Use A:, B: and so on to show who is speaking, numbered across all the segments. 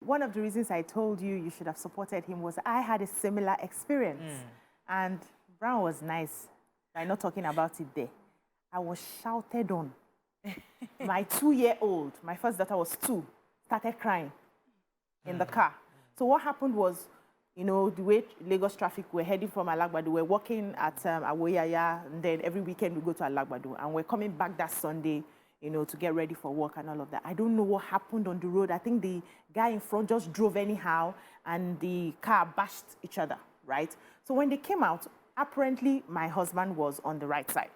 A: one of the reasons I told you you should have supported him was I had a similar experience. And Brown was nice. I'm not talking about it there. I was shouted on. My 2-year-old, my first daughter was 2, started crying in the car. So what happened was, you know, the way Lagos traffic, we're heading from Alagbado, we're walking at Awoyaya, and then every weekend we go to Alagbado, and we're coming back that Sunday, you know, to get ready for work and all of that. I don't know what happened on the road. I think the guy in front just drove anyhow, and the car bashed each other, right? So when they came out, apparently my husband was on the right side,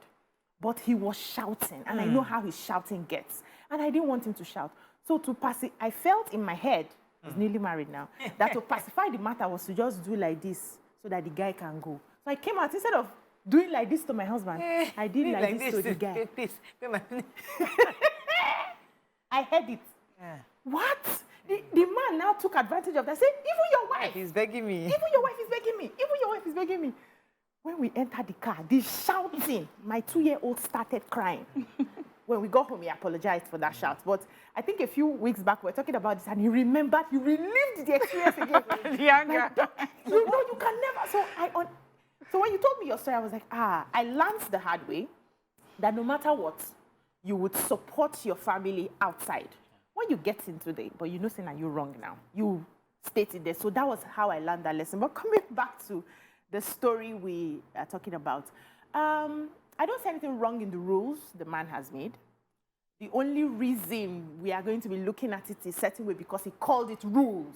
A: but he was shouting, and I know how his shouting gets, and I didn't want him to shout. So to pass it, I felt in my head, he's newly married now, that to pacify the matter was to just do like this so that the guy can go. So I came out, instead of doing like this to my husband, I did like this to the guy.
B: Please.
A: I heard it. What? The man now took advantage of that. Said, even your wife.
B: He's begging me.
A: Even your wife is begging me. Even your wife is begging me. When we entered the car, the shouting, my 2-year-old started crying. When we got home, he apologized for that shout. But I think a few weeks back, we were talking about this, and he remembered, he relived the experience again.
B: The anger.
A: You know, you can never. So when you told me your story, I was like, I learned the hard way that no matter what, you would support your family outside. When you get into the, but you know, saying that you're wrong now. You stated there. So that was how I learned that lesson. But coming back to the story we are talking about, I don't see anything wrong in the rules the man has made. The only reason we are going to be looking at it a certain way because he called it rules.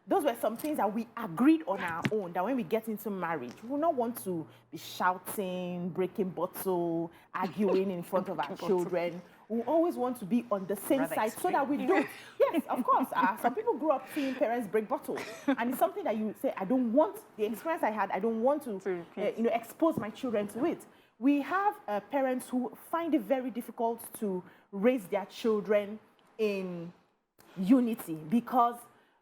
A: Those were some things that we agreed on our own, that when we get into marriage, we will not want to be shouting, breaking bottle, arguing in front of our children. We always want to be on the same side so that we don't. Yes, of course. Some people grew up seeing parents break bottles. And it's something that you say, I don't want, the experience I had, I don't want to expose my children to it. We have parents who find it very difficult to raise their children in unity because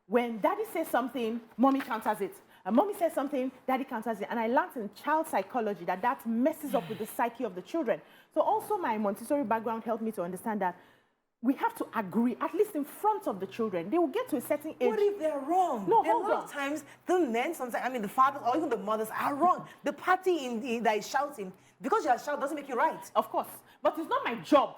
A: when daddy says something, mommy counters it. And mommy says something, daddy counters it. And I learned in child psychology that messes up with the psyche of the children. So also my Montessori background helped me to understand that we have to agree, at least in front of the children. They will get to a certain age.
B: What if they're wrong?
A: No,
B: a lot of times, the men, sometimes, I mean, the fathers or even the mothers are wrong. The party that is shouting, because you are shouting doesn't make you right.
A: Of course. But it's not my job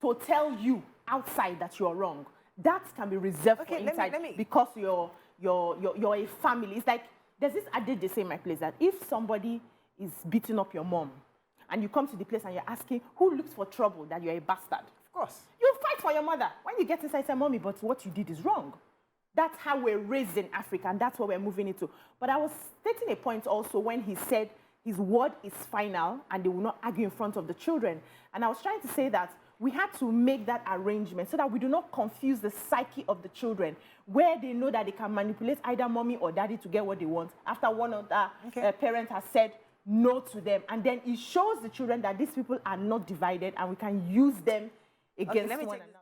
A: to tell you outside that you're wrong. That can be reserved for inside because you're a family. It's like, there's this adage they say in my place that if somebody is beating up your mom and you come to the place and you're asking who looks for trouble, that you're a bastard.
B: Of course.
A: You fight for your mother. When you get inside, say, mommy, but what you did is wrong. That's how we're raised in Africa, and that's what we're moving into. But I was stating a point also when he said his word is final and they will not argue in front of the children. And I was trying to say that we had to make that arrangement so that we do not confuse the psyche of the children, where they know that they can manipulate either mommy or daddy to get what they want after one of the parents has said no to them. And then it shows the children that these people are not divided and we can use them against one another.